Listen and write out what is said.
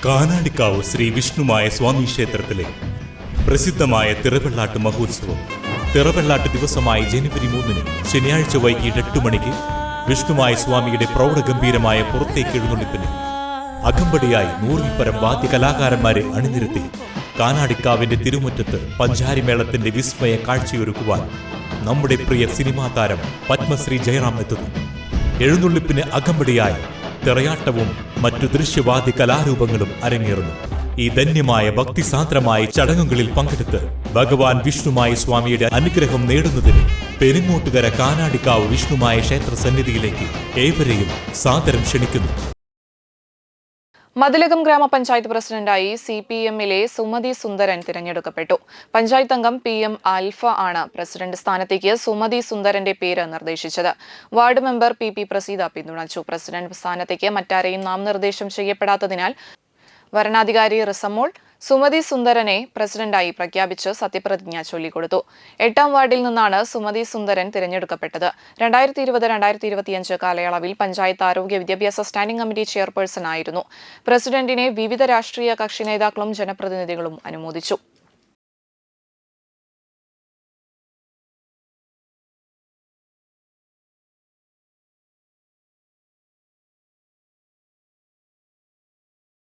കാനാടിക്കാവ് ശ്രീ വിഷ്ണുമായ സ്വാമി ക്ഷേത്രത്തിലെ പ്രസിദ്ധമായ തിറവെള്ളാട്ട് മഹോത്സവം തിറവെള്ളാട്ട് ദിവസമായ ജനുവരി 3 ശനിയാഴ്ച വൈകിട്ട് 8 മണിക്ക് വിഷ്ണുമായ സ്വാമിയുടെ പ്രൗഢഗംഭീരമായ പുറത്തേക്ക് എഴുന്നള്ളിപ്പിന് അകമ്പടിയായി 100-ൽ പരം വാദ്യ കലാകാരന്മാരെ അണിനിരത്തി കാനാടിക്കാവിന്റെ തിരുമുറ്റത്ത് പഞ്ചാരിമേളത്തിന്റെ വിസ്മയ കാഴ്ചയൊരുക്കുവാൻ നമ്മുടെ പ്രിയ സിനിമാ താരം പത്മശ്രീ ജയറാം എത്തുന്നു. എഴുന്നള്ളിപ്പിന് അകമ്പടിയായി തിറയാട്ടവും മറ്റു ദൃശ്യവാദ്യ കലാരൂപങ്ങളും അരങ്ങേറുന്നു. ഈ ധന്യമായ ഭക്തിസാന്ദ്രമായ ചടങ്ങുകളിൽ പങ്കെടുത്ത് ഭഗവാൻ വിഷ്ണുമായ സ്വാമിയുടെ അനുഗ്രഹം നേടുന്നതിന് പെരിങ്ങോട്ടുകര കാനാടിക്കാവ് വിഷ്ണുമായ ക്ഷേത്ര സന്നിധിയിലേക്ക് ഏവരെയും സാദരം ക്ഷണിക്കുന്നു. മതിലകം ഗ്രാമപഞ്ചായത്ത് പ്രസിഡന്റായി CPM-ലെ സുമതി സുന്ദരൻ തിരഞ്ഞെടുക്കപ്പെട്ടു. പഞ്ചായത്ത് അംഗം PM ആൽഫ ആണ് പ്രസിഡന്റ് സ്ഥാനത്തേക്ക് സുമതി സുന്ദരന്റെ പേര് നിർദ്ദേശിച്ചത്. വാർഡ് മെമ്പർ PP പ്രസീത പിന്തുണച്ചു. പ്രസിഡന്റ് സ്ഥാനത്തേക്ക് മറ്റാരെയും നാമനിർദ്ദേശം ചെയ്യപ്പെടാത്തതിനാൽ വരണാധികാരി റിസമോൾ സുമതി സുന്ദരനെ പ്രസിഡന്റായി പ്രഖ്യാപിച്ച് സത്യപ്രതിജ്ഞ ചൊല്ലിക്കൊടുത്തു. 8-ാം വാർഡിൽ നിന്നാണ് സുമതി സുന്ദരൻ തിരഞ്ഞെടുക്കപ്പെട്ടത്. 2020-2025 കാലയളവിൽ പഞ്ചായത്ത് ആരോഗ്യ വിദ്യാഭ്യാസ സ്റ്റാൻഡിംഗ് കമ്മിറ്റി ചെയർപേഴ്സൺ ആയിരുന്നു. പ്രസിഡന്റിനെ വിവിധ രാഷ്ട്രീയ കക്ഷി നേതാക്കളും ജനപ്രതിനിധികളും അനുമോദിച്ചു.